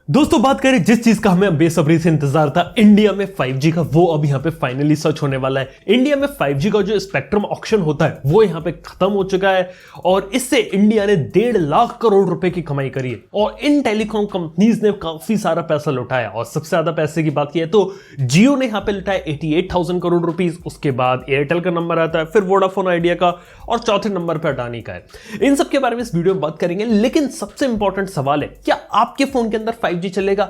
दोस्तों बात करें जिस चीज का हमें बेसब्री से इंतजार था इंडिया में 5G का, वो अब यहाँ पे फाइनली सच होने वाला है। इंडिया में 5G का जो स्पेक्ट्रम ऑक्शन होता है वो यहाँ पे खत्म हो चुका है और इससे इंडिया ने 1.5 लाख करोड़ रुपए की कमाई करी है और इन टेलीकॉम कंपनीज ने काफी सारा पैसा लुटाया। और सबसे ज्यादा पैसे की बात की है तो जियो ने यहाँ पे लुटाया 88,000 करोड़ रुपीज, उसके बाद एयरटेल का नंबर आता है, फिर वोडाफोन आइडिया का और चौथे नंबर पर अडानी का है। इन सब के बारे में इस वीडियो में बात करेंगे, लेकिन सबसे इंपॉर्टेंट सवाल है क्या आपके फोन के अंदर 5G चलेगा?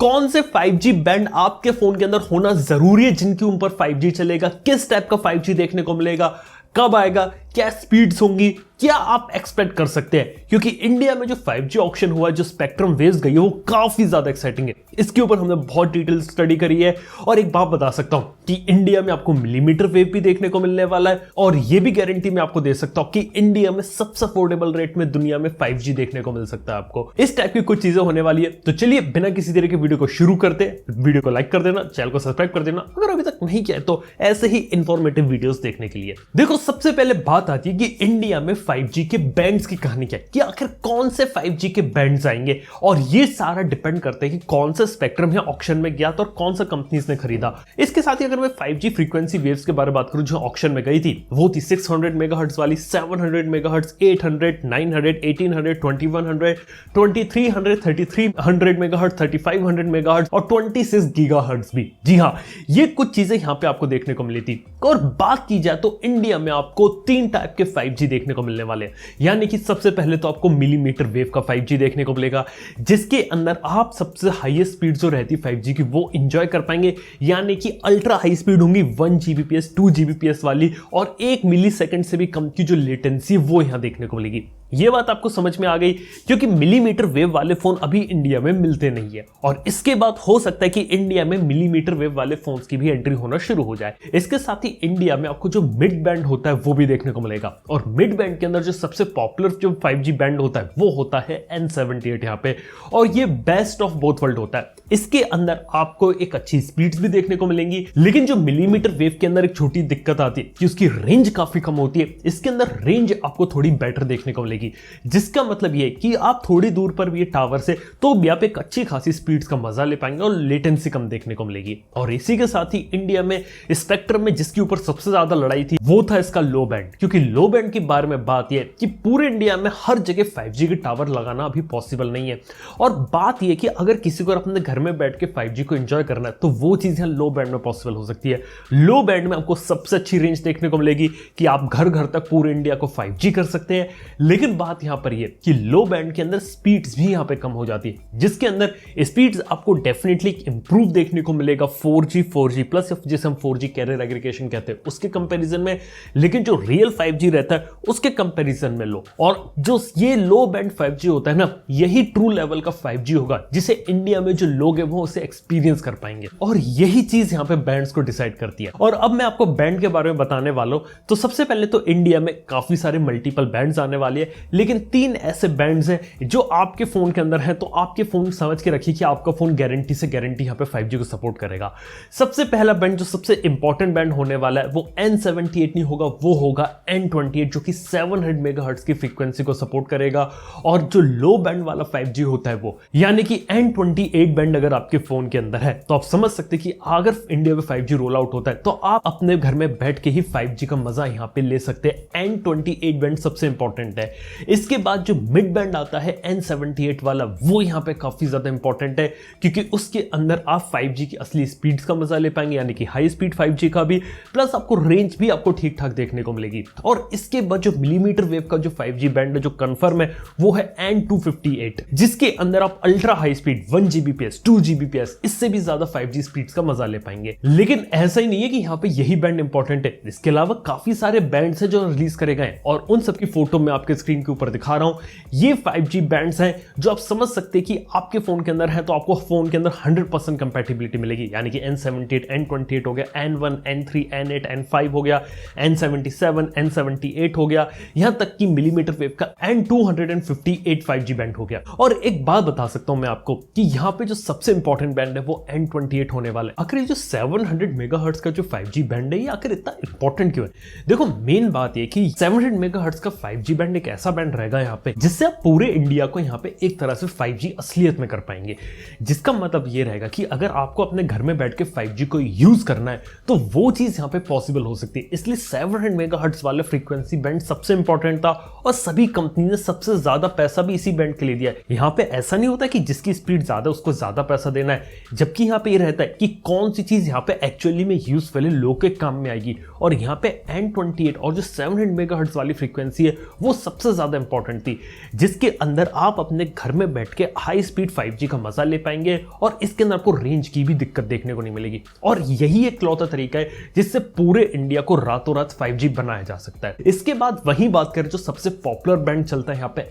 कौन से 5G बैंड आपके फोन के अंदर होना जरूरी है जिनके ऊपर 5G चलेगा? किस टाइप का 5G देखने को मिलेगा? कब आएगा? क्या स्पीड्स होंगी? क्या आप एक्सपेक्ट कर सकते हैं? क्योंकि इंडिया में जो 5G ऑक्शन हुआ है, जो स्पेक्ट्रम वेव्स गई है, वो काफी ज्यादा एक्साइटिंग है। इसके ऊपर हमने बहुत डिटेल स्टडी करी है और एक बात बता सकता हूं कि इंडिया में आपको मिलीमीटर वेव भी देखने को मिलने वाला है और यह भी गारंटी मैं आपको दे सकता हूं कि इंडिया में सबसे अफोर्डेबल रेट में दुनिया में 5G देखने को मिल सकता है आपको। इस टाइप की कुछ चीजें होने वाली है। तो चलिए बिना किसी तरह के वीडियो को शुरू करते हैं। वीडियो को लाइक कर देना, चैनल को सब्सक्राइब कर देना अगर अभी तक नहीं किया है तो ऐसे ही इंफॉर्मेटिव वीडियोस देखने के लिए। देखो सबसे पहले बात आती है कि इंडिया में 5G के बैंड्स की कहानी क्या है, कि आखिर कौन से 5G के बैंड्स आएंगे, और ये सारा डिपेंड करता है कि कौन सा स्पेक्ट्रम है ऑक्शन में गया था और कौन सा कंपनीज ने खरीदा। इसके साथ ही अगर मैं 5G फ्रीक्वेंसी वेव्स के बारे में बात करूं जो ऑक्शन में गई थी, वो थी 600 मेगाहर्ट्ज वाली, 700 मेगाहर्ट्ज, 800, 900, 1800, 2100, 2300, 3300 मेगाहर्ट्ज, 3500 मेगाहर्ट्ज और 26 गीगाहर्ट्ज भी। जी हां, ये कुछ चीजें यहां पे आपको देखने को मिली थी। और बात की जाए तो इंडिया में आपको 3 टाइप के 5G देखने को मिलने वाले हैं। यानी कि सबसे पहले तो आपको मिलीमीटर वेव का 5G देखने को मिलेगा, जिसके अंदर आप सबसे हाईएस्ट स्पीड जो रहती है 5G की वो एंजॉय कर पाएंगे। यानी कि अल्ट्रा हाई स्पीड होंगी 1 Gbps 2 Gbps वाली, और 1 मिली सेकंड से भी कम की जो लेटेंसी वो यहां देखने को मिलेगी। ये बात आपको समझ में आ गई, क्योंकि मिलीमीटर वेव वाले फोन अभी इंडिया में मिलते नहीं है और इसके बाद हो सकता है कि इंडिया में मिलीमीटर वेव वाले फोन्स की भी एंट्री होना शुरू हो जाए। इसके साथ ही इंडिया में आपको जो मिड बैंड होता है वो भी देखने को मिलेगा, और मिड बैंड के अंदर जो सबसे पॉपुलर जो 5G बैंड होता है वो होता है N78 यहाँ पे, और ये बेस्ट ऑफ बोथ वर्ल्ड होता है। इसके अंदर आपको एक अच्छी स्पीड्स भी देखने को मिलेंगी, लेकिन जो मिलीमीटर वेव के अंदर एक छोटी दिक्कत आती है कि उसकी रेंज काफी कम होती है। इसके अंदर रेंज आपको थोड़ी बेटर देखने को मिलेगी, जिसका मतलब ये कि आप थोड़ी दूर पर भी टावर से तो भी आप एक अच्छी खासी स्पीड्स का मजा ले पाएंगे और लेटेंसी कम देखने को मिलेगी। और इसी के साथ ही इंडिया में स्पेक्ट्रम में जिसके ऊपर सबसे ज्यादा लड़ाई थी वो था इसका लो बैंड, क्योंकि लो बैंड के बारे में बात यह कि पूरे इंडिया में हर जगह 5G के टावर लगाना अभी पॉसिबल नहीं है। और बात यह कि अगर किसी को अपने घर में बैठ के 5G को एंजॉय करना है तो वो चीज यहां लो बैंड में पॉसिबल हो सकती है। लो बैंड में आपको सबसे अच्छी रेंज देखने को मिलेगी कि आप घर घर तक पूरे इंडिया को 5G कर सकते हैं। लेकिन बात यहां पर यह कि लो बैंड के अंदर स्पीड्स भी यहां पे कम हो जाती है, जिसके अंदर स्पीड्स आपको डेफिनेटली इंप्रूव देखने को मिलेगा 4G प्लस, जिसे हम 4G कैरियर एग्रीगेशन कहते हैं, उसके कंपैरिजन में। लेकिन जो रियल 5G रहता है उसके कंपैरिजन में लो, और जो ये लो बैंड 5G होता है ना, यही ट्रू लेवल का 5G होगा जिसे इंडिया में जो लोग हैं वो उसे एक्सपीरियंस कर पाएंगे, और यही चीज यहां पे बैंड्स को डिसाइड करती है। और अब मैं आपको बैंड के बारे में बताने वाला हूं। तो सबसे पहले तो इंडिया में काफी सारे मल्टीपल बैंड्स आने वाले हैं, लेकिन 3 ऐसे बैंड्स हैं जो आपके फोन के अंदर है, तो आपके फोन समझ के रखिए कि आपका फोन गारंटी से गारंटी यहां पे 5G को सपोर्ट करेगा। सबसे पहला बैंड जो सबसे इंपॉर्टेंट बैंड होने वाला है वो N78 नहीं होगा, वो होगा N28, जो कि 700 मेगाहर्ट्ज की फ्रीक्वेंसी को सपोर्ट करेगा। और जो लो बैंड वाला 5G होता है वो यानी कि N28 बैंड अगर आपके फोन के अंदर है तो आप समझ सकते हैं कि अगर इंडिया में 5G रोल आउट होता है तो आप अपने घर में बैठ के ही 5G का मजा यहां पे ले सकते हैं। N28 बैंड सबसे इंपॉर्टेंट है। इसके बाद जो मिड बैंड आता है N78 वाला, वो यहां पे काफी ज्यादा इंपॉर्टेंट है, क्योंकि उसके अंदर आप 5G की असली स्पीड्स का मजा ले पाएंगे, यानी कि हाई स्पीड 5G का भी, प्लस आपको रेंज भी आपको ठीक ठाक देखने को मिलेगी। और इसके बाद जो मिलीमीटर वेव का जो 5G बैंड है जो कंफर्म है वो है N258, जिसके अंदर आप ultra high speed 1 Gbps 2 Gbps इससे भी ज्यादा 5G स्पीड्स का मजा ले पाएंगे। लेकिन ऐसा ही नहीं है कि यहां पे यही बैंड इंपॉर्टेंट है, इसके अलावा काफी सारे बैंड्स हैं जो रिलीज करे गए और उन सबकी फोटो मैं आपके स्क्रीन के ऊपर दिखा रहा हूं। ये 5G बैंड्स हैं जो आप समझ सकते हैं कि आपके फोन के अंदर है तो आपको फोन के अंदर 100% कंपैटिबिलिटी मिलेगी, यानी कि N78 N28 हो गया, N1 N3 N8 N5 हो गया, N77 N78 हो गया, यहां तक कि मिलीमीटर वेव का N258 5G बैंड हो गया। और एक बात बता सकता हूं मैं आपको कि यहां पे जो सबसे इंपॉर्टेंट बैंड है वो N28 होने वाला है। आखिर ये जो 700 मेगाहर्ट्ज का जो 5G बैंड है ये आखिर इतना इंपॉर्टेंट क्यों है? देखो मेन बात ये कि 700 मेगाहर्ट्ज का 5G बैंड एक ऐसा ऐसा बैंड रहेगा यहाँ पे जिससे आप पूरे इंडिया को यहाँ पे एक तरह से 5G असलियत में कर पाएंगे। जिसका मतलब ये रहेगा कि अगर आपको अपने घर में बैठ के 5G को यूज करना है तो वो चीज यहाँ पे पॉसिबल हो सकती है। इसलिए 700 मेगाहर्ट्ज वाला फ्रीक्वेंसी बैंड सबसे इंपॉर्टेंट था और सभी कंपनी ने सबसे ज्यादा पैसा भी इसी बैंड के लिए दिया है। यहाँ पे ऐसा नहीं होता कि जिसकी स्पीड ज्यादा उसको ज्यादा पैसा देना है, जबकि यहाँ पे ये रहता है कि कौन सी चीज यहाँ पे एक्चुअली में यूज वाले लोग के काम में आएगी। और यहाँ पे N28 और जो 700 मेगाहर्ट्ज वाली फ्रीक्वेंसी है वो सबसे ज्यादा इंपॉर्टेंट थी, जिसके अंदर आप अपने घर में बैठ के हाई स्पीड 5G का मजा ले पाएंगे और इसके अंदर आपको रेंज की भी दिक्कत देखने को नहीं मिलेगी। और यही एक इकलौता तरीका है जिससे पूरे इंडिया को रातों रात 5G बनाया जा सकता है। इसके बाद वही बात करें जो सबसे पॉपुलर बैंड चलता है यहाँ पे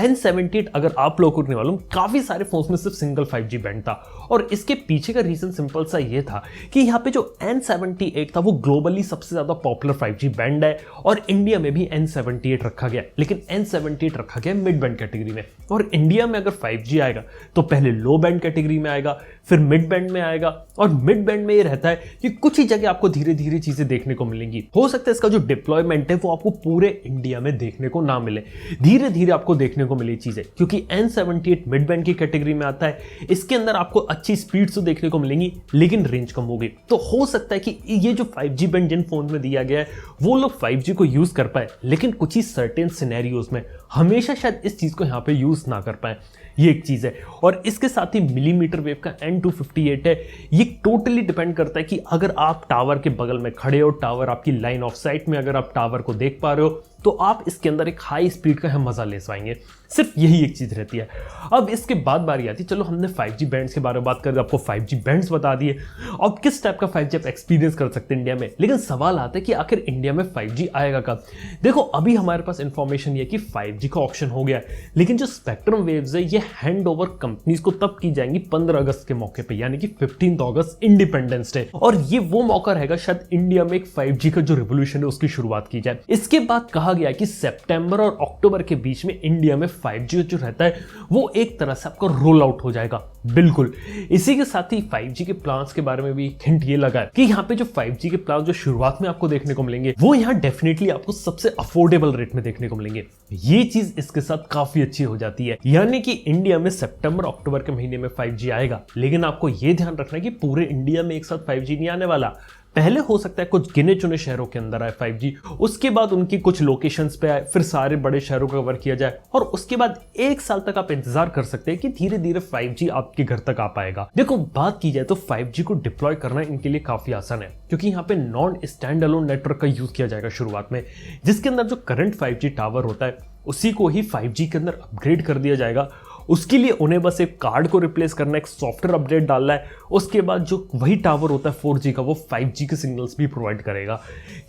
N78 अगर आप लोगों को नहीं मालूम, काफी सारे फोन्स में सिर्फ सिंगल 5G बैंड था और इसके पीछे का रीजन सिंपल सा ये था कि यहाँ पे जो N78 था वो ग्लोबली सबसे ज्यादा पॉपुलर 5G बैंड है और इंडिया में भी N78 रखा गया, लेकिन N78 रखा गया मिड बैंड कैटेगरी में। और इंडिया में अगर 5G आएगा तो पहले लो बैंड कैटेगरी में आएगा, फिर मिड बैंड में आएगा और मिड बैंड में ये रहता है कि कुछ ही जगह आपको धीरे धीरे चीजें देखने को मिलेंगी। हो सकता है इसका जो डिप्लॉयमेंट है वो आपको पूरे इंडिया में देखने को ना मिले, धीरे धीरे आपको देखने को मिले चीजें, क्योंकि N78 मिड बैंड की कैटेगरी में आता है। इसके अंदर आपको अच्छी स्पीड तो देखने को मिलेंगी लेकिन रेंज कम होगी। तो हो सकता है कि ये जो 5G बैंड जिन फोन में दिया गया है वो लोग 5G को यूज कर पाए, लेकिन कुछ ही सर्टेन सिनेरियोज में हमेशा शायद इस चीज को यहाँ पे यूज ना कर पाए। ये एक चीज है। और इसके साथ ही मिलीमीटर वेव का N258 है। ये टोटली डिपेंड करता है कि अगर आप टावर के बगल में खड़े हो, टावर आपकी लाइन ऑफ साइट में, अगर आप टावर को देख पा रहे हो तो आप इसके अंदर एक हाई स्पीड का मजा ले पाएंगे। सिर्फ यही एक चीज रहती है। अब इसके बाद बारी आती है, चलो हमने 5G बैंड्स के बारे में बात कर, आपको 5G बैंड्स बता दिए, अब किस टाइप का 5G आप एक्सपीरियंस कर सकते हैं इंडिया में। लेकिन सवाल आता है कि आखिर इंडिया में 5G आएगा कब। देखो अभी हमारे पास इंफॉर्मेशन ये कि 5G का ऑप्शन हो गया है, लेकिन जो स्पेक्ट्रम वेव्स है ये हैंड ओवर कंपनीज को तब की जाएंगी 15 अगस्त के मौके पे, यानी कि 15 अगस्त इंडिपेंडेंस डे। और ये वो मौका रहेगा शायद इंडिया में एक 5G का जो रिवोल्यूशन है उसकी शुरुआत की जाए। इसके बाद कहा गया कि सितंबर और अक्टूबर के बीच में इंडिया में 5G जो रहता है वो एक तरह से आपका रोल आउट हो जाएगा। बिल्कुल इसी के साथ ही 5G के प्लान्स के बारे में भी हिंट ये लगा है कि यहाँ पे जो 5G के प्लान जो शुरुआत में आपको देखने को मिलेंगे वो यहाँ डेफिनेटली आपको सबसे अफोर्डेबल रेट में देखने को मिलेंगे। ये चीज इसके साथ काफी अच्छी हो जाती है, यानी कि इंडिया में सितंबर अक्टूबर के महीने में 5G आएगा, लेकिन आपको ये ध्यान रखना है कि पूरे इंडिया में एक साथ 5G नहीं आने वाला। पहले हो सकता है कुछ गिने चुने शहरों के अंदर आए 5G, उसके बाद उनकी कुछ लोकेशंस पे आए, फिर सारे बड़े शहरों को कवर किया जाए और उसके बाद 1 साल तक आप इंतजार कर सकते हैं कि धीरे धीरे 5G आपके घर तक आ पाएगा। देखो बात की जाए तो 5G को डिप्लॉय करना इनके लिए काफी आसान है, क्योंकि यहाँ पे नॉन स्टैंड अलोन नेटवर्क का यूज किया जाएगा शुरुआत में, जिसके अंदर जो करंट 5G टावर होता है उसी को ही 5G के अंदर अपग्रेड कर दिया जाएगा। उसके लिए उन्हें बस एक कार्ड को रिप्लेस करना, एक सॉफ्टवेयर अपडेट डालना है, उसके बाद जो वही टावर होता है 4G का वो 5G के सिग्नल्स भी प्रोवाइड करेगा,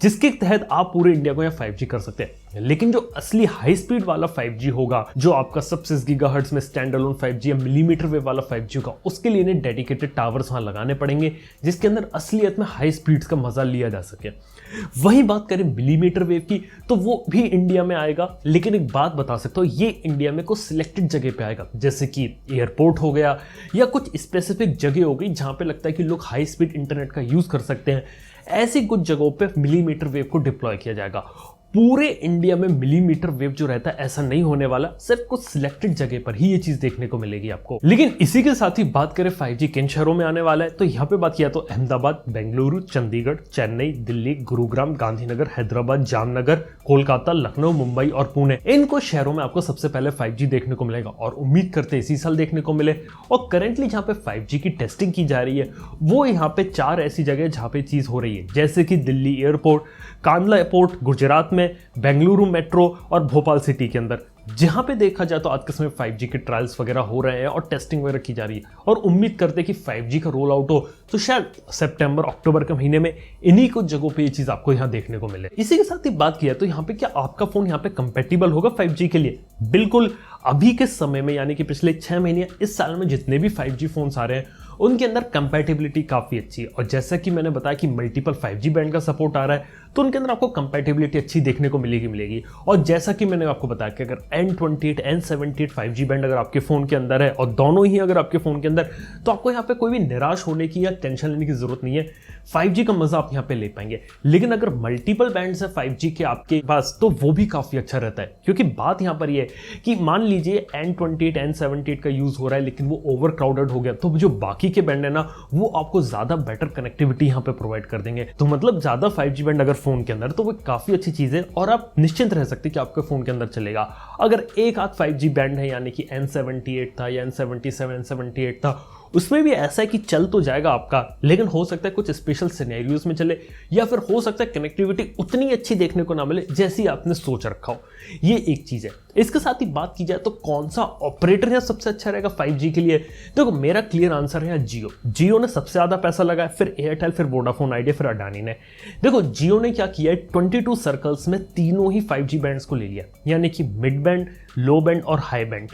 जिसके तहत आप पूरे इंडिया को यहाँ 5G कर सकते हैं। लेकिन जो असली हाई स्पीड वाला 5G होगा, जो आपका सब 6 गीगाहर्ट्ज में स्टैंड अलोन 5G या मिलीमीटर वेव वाला 5G होगा, उसके लिए इन्हें डेडिकेटेड टावर्स वहां लगाने पड़ेंगे, जिसके अंदर असलियत में हाई स्पीड्स का मजा लिया जा सके। वही बात करें मिलीमीटर वेव की तो वो भी इंडिया में आएगा, लेकिन एक बात बता सकता हूँ, ये इंडिया में कुछ सिलेक्टेड जगह पे आएगा, जैसे कि एयरपोर्ट हो गया या कुछ स्पेसिफिक जगह हो गई जहां पे लगता है कि लोग हाई स्पीड इंटरनेट का यूज कर सकते हैं। ऐसी कुछ जगहों पे मिलीमीटर वेव को डिप्लॉय किया जाएगा। पूरे इंडिया में मिलीमीटर वेव जो रहता है ऐसा नहीं होने वाला, सिर्फ कुछ सिलेक्टेड जगह पर ही ये चीज देखने को मिलेगी आपको। लेकिन इसी के साथ ही बात करें 5G किन शहरों में आने वाला है, तो यहाँ पे बात किया तो अहमदाबाद, बेंगलुरु, चंडीगढ़, चेन्नई, दिल्ली, गुरुग्राम, गांधीनगर, हैदराबाद, जामनगर, कोलकाता, लखनऊ, मुंबई और पुणे, इनको शहरों में आपको सबसे पहले 5G देखने को मिलेगा और उम्मीद करते इसी साल देखने को मिले। और करेंटली जहां पे 5G की टेस्टिंग की जा रही है वो यहाँ पे 4 ऐसी जगह जहां पे चीज हो रही है, जैसे कि दिल्ली एयरपोर्ट, कांडला एयरपोर्ट गुजरात में, बेंगलुरु मेट्रो और भोपाल सिटी के अंदर, जहां पे देखा जाए तो आज के समय 5G के ट्रायल्स वगैरह हो रहे हैं और टेस्टिंग वगैरह की जा रही है। और उम्मीद करते हैं कि 5G का रोल आउट हो तो शायद सितंबर अक्टूबर के महीने में इन्हीं कुछ जगहों पे ये चीज आपको यहाँ देखने को मिले। इसी के साथ ही बात किया तो यहाँ पे क्या आपका फोन यहाँ पे कंपेटिबल होगा 5G के लिए? बिल्कुल। अभी के समय में यानी कि पिछले 6 महीने इस साल में जितने भी 5G फोन्स आ रहे हैं उनके अंदर कंपैटिबिलिटी काफी अच्छी है। और जैसा कि मैंने बताया कि मल्टीपल 5G बैंड का सपोर्ट आ रहा है, तो उनके अंदर आपको कंपैटिबिलिटी अच्छी देखने को मिलेगी। और जैसा कि मैंने आपको बताया कि अगर N28 N78 5G बैंड अगर आपके फ़ोन के अंदर है और दोनों ही अगर आपके फ़ोन के अंदर, तो आपको यहाँ पे कोई भी निराश होने की या टेंशन लेने की ज़रूरत नहीं है। 5G का मज़ा आप यहाँ पे ले पाएंगे। लेकिन अगर मल्टीपल बैंड्स है 5G के आपके पास, तो वो भी काफ़ी अच्छा रहता है, क्योंकि बात यहाँ पर ये है कि मान लीजिए N28 N78 का यूज़ हो रहा है लेकिन वो ओवर क्राउडेड हो गया, तो जो बाकी के बैंड है ना, वो आपको ज़्यादा बेटर कनेक्टिविटी यहाँ पे प्रोवाइड कर देंगे। तो मतलब ज़्यादा 5G बैंड अगर फ़ोन के अंदर, तो वो काफ़ी अच्छी चीज़ है और आप निश्चिंत रह सकते हैं कि आपके फ़ोन के अंदर चलेगा। अगर एक आध 5G बैंड है, यानी कि N78 था या N77 N78 था, उसमें भी ऐसा है कि चल तो जाएगा आपका, लेकिन हो सकता है कुछ स्पेशल सिनेरियोज में चले, या फिर हो सकता है कनेक्टिविटी उतनी अच्छी देखने को ना मिले जैसी आपने सोच रखा हो। ये एक चीज़ है। इसके साथ ही बात की जाए तो कौन सा ऑपरेटर यहाँ सबसे अच्छा रहेगा 5G के लिए, देखो मेरा क्लियर आंसर है जियो। जियो ने सबसे ज़्यादा पैसा लगाया, फिर एयरटेल, फिर वोडाफोन आइडिया, फिर अडानी ने। देखो जियो ने क्या किया है, 22 सर्कल्स में तीनों ही 5G बैंड्स को ले लिया, यानी कि मिड बैंड, लो बैंड और हाई बैंड।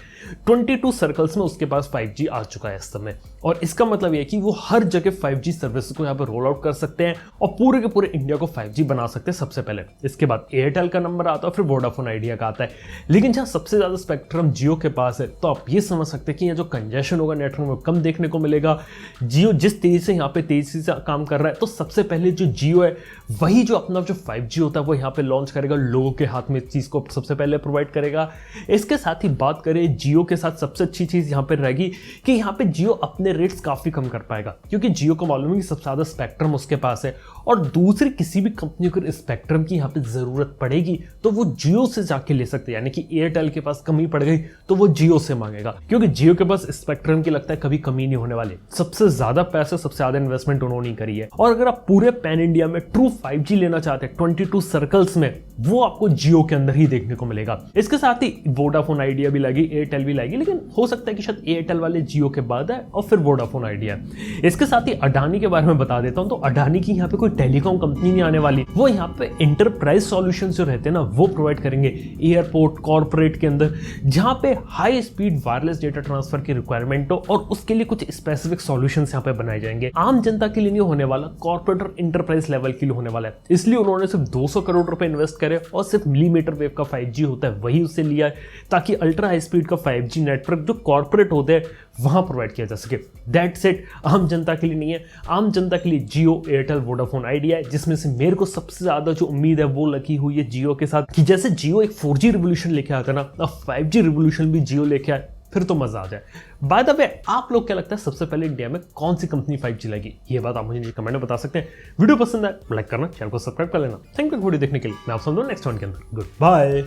22 सर्कल्स में उसके पास 5G आ चुका है इस समय, और इसका मतलब यह कि वो हर जगह 5G सर्विस को यहाँ पर रोल आउट कर सकते हैं और पूरे के पूरे इंडिया को 5G बना सकते हैं सबसे पहले। इसके बाद एयरटेल का नंबर आता है, फिर वोडाफोन आइडिया का आता है। लेकिन जहाँ सबसे ज़्यादा स्पेक्ट्रम जियो के पास है, तो आप ये समझ सकते हैं कि यहाँ जो कंजेशन होगा नेटवर्क में कम देखने को मिलेगा। जियो जिस तेजी से यहाँ पे तेजी से काम कर रहा है, तो सबसे पहले जो जियो है वही जो अपना जो 5G होता है वो यहाँ पे लॉन्च करेगा, लोगों के हाथ में इस चीज़ को सबसे पहले प्रोवाइड करेगा। इसके साथ ही बात करें जियो के साथ, सबसे अच्छी चीज़ यहाँ पर रहेगी कि यहाँ पे जियो अपने रेट्स काफ़ी कम कर पाएगा, क्योंकि जियो को मालूम है कि सबसे ज़्यादा स्पेक्ट्रम उसके पास है, और दूसरी किसी भी कंपनी को इस स्पेक्ट्रम की यहाँ पे ज़रूरत पड़ेगी तो वो जियो से जाके ले सकते हैं। यानी कि एयरटेल के पास कमी पड़ गई तो वो जियो से मांगेगा, क्योंकि जियो के पास स्पेक्ट्रम की लगता है कभी कमी नहीं होने वाली। सबसे ज़्यादा पैसे, सबसे ज़्यादा इन्वेस्टमेंट उन्होंने ही करी है। और अगर आप पूरे पैन इंडिया में ट्रू 5G लेना चाहते हैं 22 सर्कल्स में, वो आपको जियो के अंदर ही देखने को मिलेगा। इसके साथ ही वोडाफोन आइडिया भी लाएगी, एयरटेल भी लाएगी, लेकिन हो सकता है कि शायद एयरटेल वाले जियो के बाद है और फिर वोडाफोन आइडिया। इसके साथ ही अडानी के बारे में बता देता हूं, तो अडानी की यहाँ पे कोई टेलीकॉम कंपनी नहीं आने वाली, वो यहाँ पे इंटरप्राइज सॉल्यूशंस जो रहते हैं ना, वो प्रोवाइड करेंगे एयरपोर्ट, कॉर्पोरेट के अंदर, जहां पे high speed wireless data transfer की रिक्वायरमेंट हो, और उसके लिए कुछ स्पेसिफिक सॉल्यूशंस यहाँ पे बनाए जाएंगे। आम जनता के लिए नहीं होने वाला, कॉर्पोरेट और इंटरप्राइज लेवल के लिए होने वाला है। इसलिए उन्होंने सिर्फ 200 करोड़ रुपए इन्वेस्ट करे और सिर्फ मिलीमीटर वेव का 5G होता है वही उससे लिया है, ताकि अल्ट्रा हाई स्पीड का 5G नेटवर्क जो कॉर्पोरेट होते हैं वहां प्रोवाइड किया जा सके। That's it. आम जनता के लिए नहीं है, आम जनता के लिए जियो, एयरटेल, वोडाफोन आइडिया है, जिसमें से मेरे को सबसे ज्यादा जो उम्मीद है वो लगी हुई है जियो के साथ, कि जैसे जियो एक 4G रिवोल्यूशन लेके आता ना, अब 5G रिवोल्यूशन भी जियो लेके आए, फिर तो मजा आ जाए। बाय द वे, आप लोग क्या लगता है सबसे पहले इंडिया में कौन सी कंपनी 5G लगी? ये बात आप मुझे कमेंट में बता सकते हैं। वीडियो पसंद है लाइक करना, चैनल को सब्सक्राइब कर लेना। थैंक यू वीडियो देखने के लिए। मैं आप समझो नेक्स्ट वन के अंदर। Good bye.